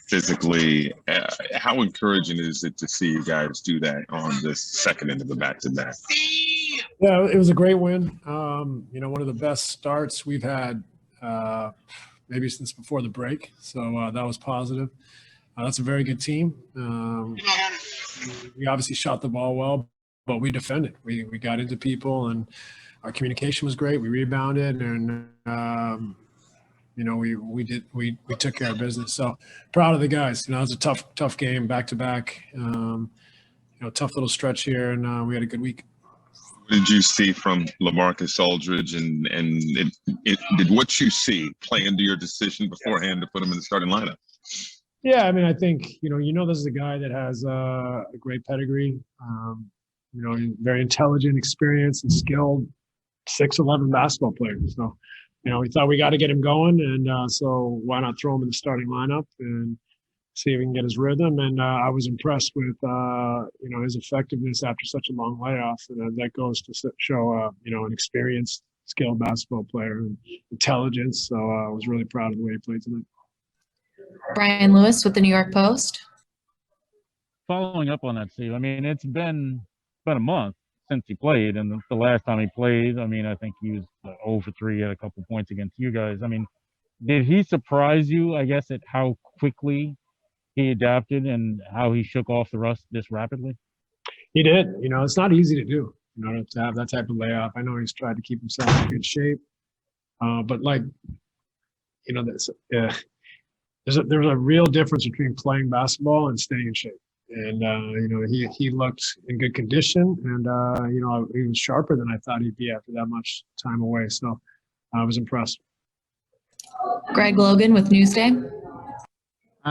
physically. How encouraging is it to see you guys do that on this second end of the back-to-back? Yeah, it was a great win. One of the best starts we've had maybe since before the break. So that was positive. That's a very good team. We obviously shot the ball well, but we defended. We got into people, and our communication was great. We rebounded, and we took care of business. So proud of the guys. It was a tough game, back to back. Tough little stretch here, and we had a good week. What did you see from LaMarcus Aldridge, and did what you see play into your decision beforehand to put him in the starting lineup? Yeah, I mean, I think this is a guy that has a great pedigree. Very intelligent, experienced, and skilled 6'11" basketball player. So, we thought we got to get him going, and so why not throw him in the starting lineup and see if we can get his rhythm. And I was impressed with his effectiveness after such a long layoff, and that goes to show an experienced, skilled basketball player and intelligence. So I was really proud of the way he played tonight. Brian Lewis with the New York Post. Following up on that, Steve, I mean, it's been about a month since he played, and the last time he played, I mean, I think he was 0 for 3 at a couple points against you guys. I mean, did he surprise you, I guess, at how quickly he adapted and how he shook off the rust this rapidly? He did. It's not easy to do, to have that type of layoff. I know he's tried to keep himself in good shape, but there's a real difference between playing basketball and staying in shape. And he looked in good condition, and he was sharper than I thought he'd be after that much time away. So I was impressed. Greg Logan with Newsday.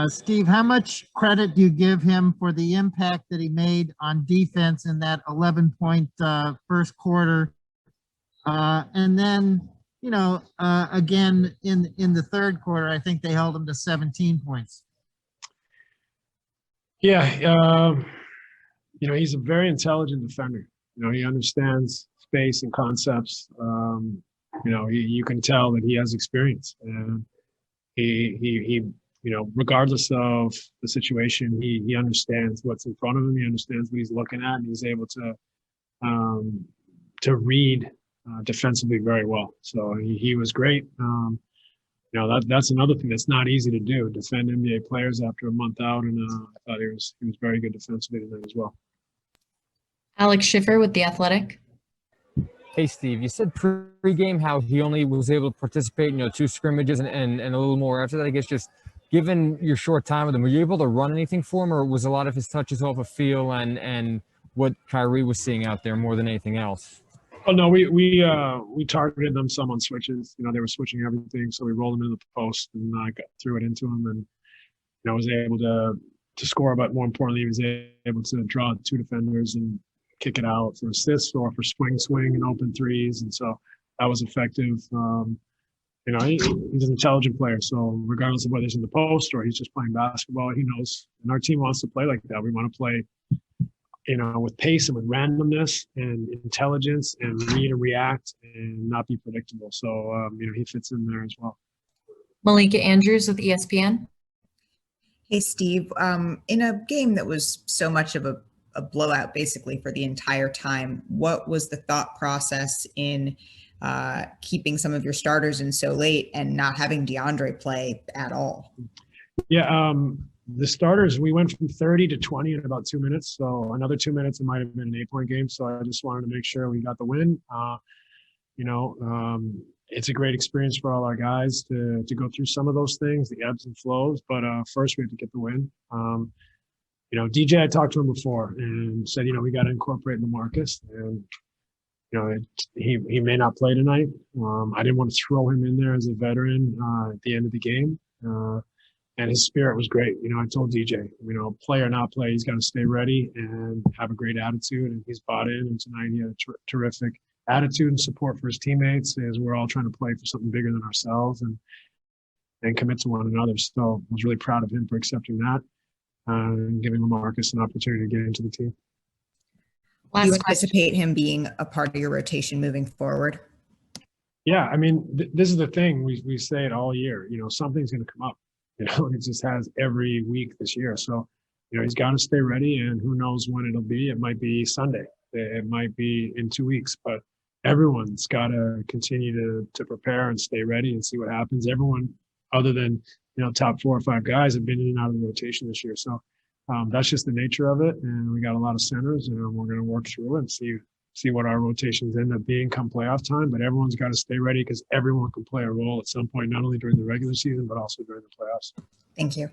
Steve, how much credit do you give him for the impact that he made on defense in that 11-point first quarter? And then, again, in the third quarter, I think they held him to 17 points. Yeah, he's a very intelligent defender. He understands space and concepts. You can tell that he has experience, and he regardless of the situation, he understands what's in front of him. He understands what he's looking at, and he's able to read defensively very well. So he was great. That's another thing that's not easy to do, defend NBA players after a month out, and I thought he was very good defensively tonight as well. Alex Schiffer with The Athletic. Hey, Steve, you said pregame how he only was able to participate in 2 scrimmages and a little more after that. I guess just given your short time with him, were you able to run anything for him, or was a lot of his touches off of feel and what Kyrie was seeing out there more than anything else? Oh no, we targeted them some on switches. They were switching everything, so we rolled them into the post and threw it into him, and was able to score. But more importantly, he was able to draw 2 defenders and kick it out for assists or for swing and open threes, and so that was effective. He's an intelligent player, so regardless of whether he's in the post or he's just playing basketball, he knows. And our team wants to play like that. We want to play with pace and with randomness and intelligence and read and react and not be predictable. So, he fits in there as well. Malika Andrews with ESPN. Hey, Steve, in a game that was so much of a blowout basically for the entire time, what was the thought process in keeping some of your starters in so late and not having DeAndre play at all? Yeah, the starters, we went from 30 to 20 in about 2 minutes. So another 2 minutes, it might have been an 8-point game. So I just wanted to make sure we got the win. It's a great experience for all our guys to go through some of those things, the ebbs and flows. But first, we have to get the win. DJ, I talked to him before and said, we got to incorporate LaMarcus. And, he may not play tonight. I didn't want to throw him in there as a veteran at the end of the game. And his spirit was great. I told DJ, play or not play, he's got to stay ready and have a great attitude. And he's bought in. And tonight he had a terrific attitude and support for his teammates as we're all trying to play for something bigger than ourselves and commit to one another. So I was really proud of him for accepting that and giving LaMarcus an opportunity to get into the team. Do you anticipate him being a part of your rotation moving forward? Yeah, I mean, this is the thing. We say it all year. Something's going to come up. It just has every week this year. So, he's got to stay ready, and who knows when it'll be. It might be Sunday. It might be in 2 weeks, but everyone's got to continue to prepare and stay ready and see what happens. Everyone other than, top 4 or 5 guys have been in and out of the rotation this year. So that's just the nature of it. And we got a lot of centers, and we're going to work through it and see what our rotations end up being come playoff time. But everyone's got to stay ready because everyone can play a role at some point, not only during the regular season, but also during the playoffs. Thank you.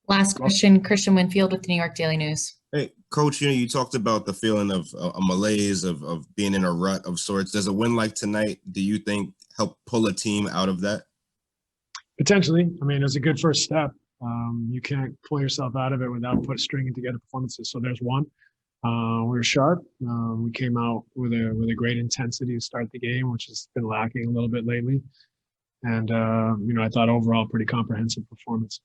Last question, Christian Winfield with the New York Daily News. Hey, Coach, you talked about the feeling of a malaise of being in a rut of sorts. Does a win like tonight, do you think, help pull a team out of that? Potentially. I mean, it's a good first step. You can't pull yourself out of it without stringing together performances. So there's one. We were sharp. We came out with a great intensity to start the game, which has been lacking a little bit lately. And, I thought overall pretty comprehensive performance.